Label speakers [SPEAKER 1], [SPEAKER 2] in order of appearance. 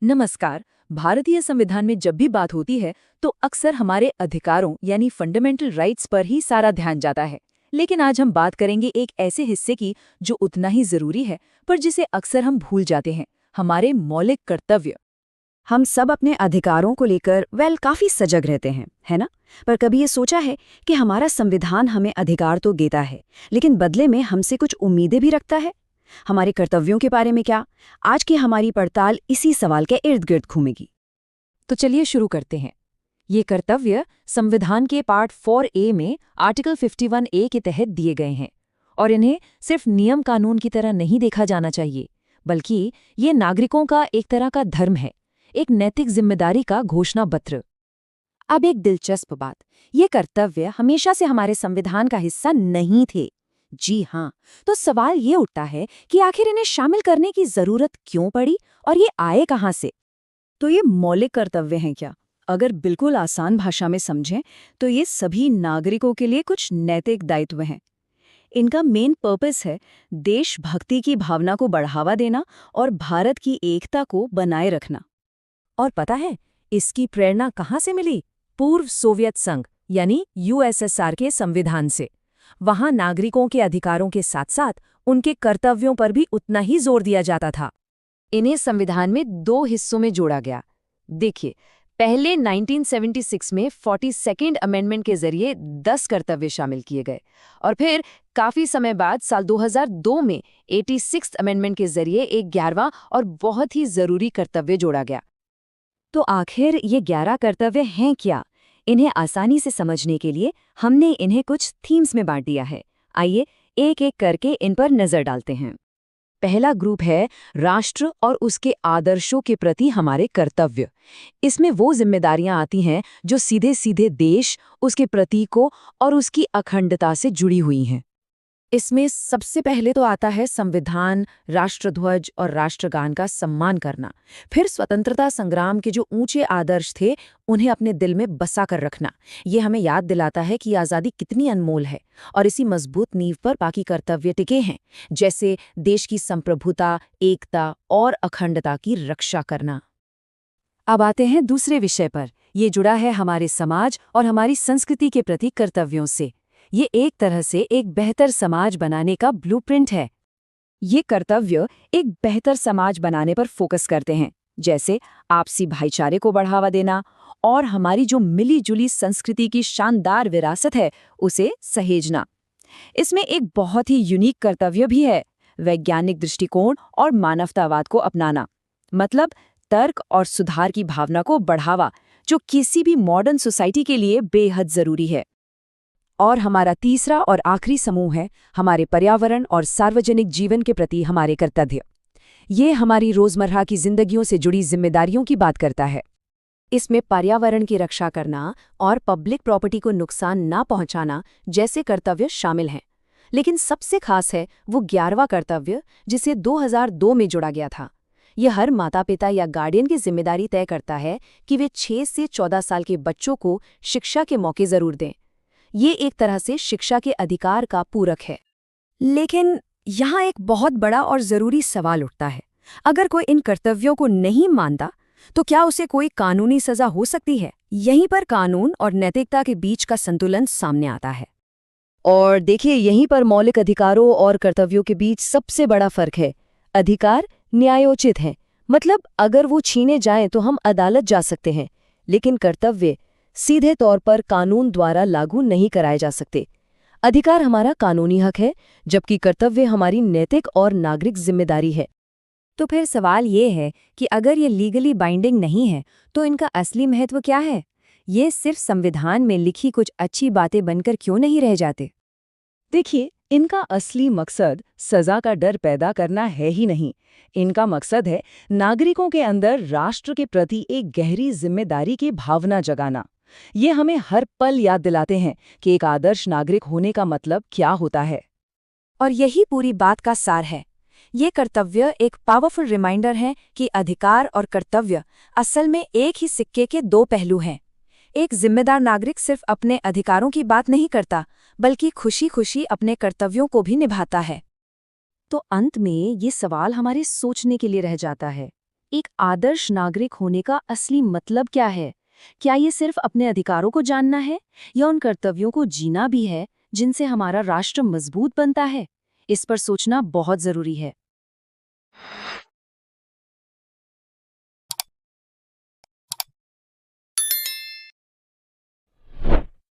[SPEAKER 1] नमस्कार। भारतीय संविधान में जब भी बात होती है तो अक्सर हमारे अधिकारों यानी फंडामेंटल राइट्स पर ही सारा ध्यान जाता है। लेकिन आज हम बात करेंगे एक ऐसे हिस्से की जो उतना ही जरूरी है पर जिसे अक्सर हम भूल जाते हैं, हमारे मौलिक कर्तव्य।
[SPEAKER 2] हम सब अपने अधिकारों को लेकर काफी सजग रहते हैं, है ना? पर कभी ये सोचा है कि हमारा संविधान हमें अधिकार तो देता है, लेकिन बदले में हमसे कुछ उम्मीदें भी रखता है। हमारे कर्तव्यों के बारे में क्या? आज की हमारी पड़ताल इसी सवाल के इर्द गिर्द घूमेगी।
[SPEAKER 1] तो चलिए शुरू करते हैं। ये कर्तव्य संविधान के पार्ट 4A में आर्टिकल 51A के तहत दिए गए हैं और इन्हें सिर्फ नियम कानून की तरह नहीं देखा जाना चाहिए, बल्कि ये नागरिकों का एक तरह का धर्म है, एक नैतिक जिम्मेदारी का घोषणा पत्र।
[SPEAKER 2] अब एक दिलचस्प बात, ये कर्तव्य हमेशा से हमारे संविधान का हिस्सा नहीं थे। जी हाँ, तो सवाल ये उठता है कि आखिर इन्हें शामिल करने की जरूरत क्यों पड़ी और ये आए कहाँ से? तो ये मौलिक कर्तव्य हैं क्या? अगर बिल्कुल आसान भाषा में समझें तो ये सभी नागरिकों के लिए कुछ नैतिक दायित्व हैं। इनका मेन पर्पस है देशभक्ति की भावना को बढ़ावा देना और भारत की एकता को बनाए रखना।
[SPEAKER 1] और पता है इसकी प्रेरणा कहाँ से मिली? पूर्व सोवियत संघ यानी यूएसएसआर के संविधान से। वहां नागरिकों के अधिकारों के साथ साथ उनके कर्तव्यों पर भी उतना ही जोर दिया जाता था। इन्हें संविधान में 2 हिस्सों में जोड़ा गया। देखिए, पहले 1976 में 42nd अमेंडमेंट के जरिए 10 कर्तव्य शामिल किए गए और फिर काफी समय बाद साल 2002 में 86th अमेंडमेंट के जरिए एक 11वां और बहुत ही जरूरी कर्तव्य जोड़ा गया।
[SPEAKER 2] तो आखिर ये 11 कर्तव्य हैं क्या? इन्हें आसानी से समझने के लिए हमने इन्हें कुछ थीम्स में बांट दिया है। आइए एक एक करके इन पर नजर डालते हैं।
[SPEAKER 1] पहला ग्रुप है राष्ट्र और उसके आदर्शों के प्रति हमारे कर्तव्य। इसमें वो जिम्मेदारियां आती हैं जो सीधे सीधे देश, उसके प्रतीकों और उसकी अखंडता से जुड़ी हुई हैं। इसमें सबसे पहले तो आता है संविधान, राष्ट्रध्वज और राष्ट्रगान का सम्मान करना। फिर स्वतंत्रता संग्राम के जो ऊंचे आदर्श थे उन्हें अपने दिल में बसा कर रखना। ये हमें याद दिलाता है कि आज़ादी कितनी अनमोल है और इसी मजबूत नींव पर बाकी कर्तव्य टिके हैं, जैसे देश की संप्रभुता, एकता और अखंडता की रक्षा करना। अब आते हैं दूसरे विषय पर। ये जुड़ा है हमारे समाज और हमारी संस्कृति के प्रति कर्तव्यों से। ये एक तरह से एक बेहतर समाज बनाने का ब्लूप्रिंट है।
[SPEAKER 2] ये कर्तव्य एक बेहतर समाज बनाने पर फोकस करते हैं, जैसे आपसी भाईचारे को बढ़ावा देना और हमारी जो मिली-जुली संस्कृति की शानदार विरासत है उसे सहेजना। इसमें एक बहुत ही यूनिक कर्तव्य भी है, वैज्ञानिक दृष्टिकोण और मानवतावाद को अपनाना। मतलब तर्क और सुधार की भावना को बढ़ावा, जो किसी भी मॉडर्न सोसाइटी के लिए बेहद जरूरी है। और हमारा तीसरा और आखिरी समूह है हमारे पर्यावरण और सार्वजनिक जीवन के प्रति हमारे कर्तव्य। ये हमारी रोजमर्रा की जिंदगियों से जुड़ी जिम्मेदारियों की बात करता है। इसमें पर्यावरण की रक्षा करना और पब्लिक प्रॉपर्टी को नुकसान ना पहुंचाना जैसे कर्तव्य शामिल हैं। लेकिन सबसे खास है वो 11वां कर्तव्य, जिसे 2002 में जोड़ा गया था। यह हर माता पिता या गार्डियन की जिम्मेदारी तय करता है कि वे 6 से 14 साल के बच्चों को शिक्षा के मौके जरूर दें। ये एक तरह से शिक्षा के अधिकार का पूरक है। लेकिन यहाँ एक बहुत बड़ा और जरूरी सवाल उठता है। अगर कोई इन कर्तव्यों को नहीं मानता तो क्या उसे कोई कानूनी सजा हो सकती है? यहीं पर कानून और नैतिकता के बीच का संतुलन सामने आता है।
[SPEAKER 1] और देखिए, यहीं पर मौलिक अधिकारों और कर्तव्यों के बीच सबसे बड़ा फर्क है। अधिकार न्यायोचित है, मतलब अगर वो छीने जाएं तो हम अदालत जा सकते हैं, लेकिन कर्तव्य सीधे तौर पर कानून द्वारा लागू नहीं कराए जा सकते। अधिकार हमारा कानूनी हक है, जबकि कर्तव्य हमारी नैतिक और नागरिक जिम्मेदारी है।
[SPEAKER 2] तो फिर सवाल ये है कि अगर ये लीगली बाइंडिंग नहीं है तो इनका असली महत्व क्या है? ये सिर्फ संविधान में लिखी कुछ अच्छी बातें बनकर क्यों नहीं रह जाते?
[SPEAKER 1] देखिए, इनका असली मकसद सजा का डर पैदा करना है ही नहीं। इनका मकसद है नागरिकों के अंदर राष्ट्र के प्रति एक गहरी जिम्मेदारी की भावना जगाना। ये हमें हर पल याद दिलाते हैं कि एक आदर्श नागरिक होने का मतलब क्या होता है।
[SPEAKER 2] और यही पूरी बात का सार है। ये कर्तव्य एक पावरफुल रिमाइंडर है कि अधिकार और कर्तव्य असल में एक ही सिक्के के 2 पहलू हैं। एक जिम्मेदार नागरिक सिर्फ अपने अधिकारों की बात नहीं करता, बल्कि खुशी खुशी अपने कर्तव्यों को भी निभाता है। तो अंत में ये सवाल हमारे सोचने के लिए रह जाता है, एक आदर्श नागरिक होने का असली मतलब क्या है? क्या ये सिर्फ अपने अधिकारों को जानना है या उन कर्तव्यों को जीना भी है जिनसे हमारा राष्ट्र मजबूत बनता है? इस पर सोचना बहुत जरूरी है।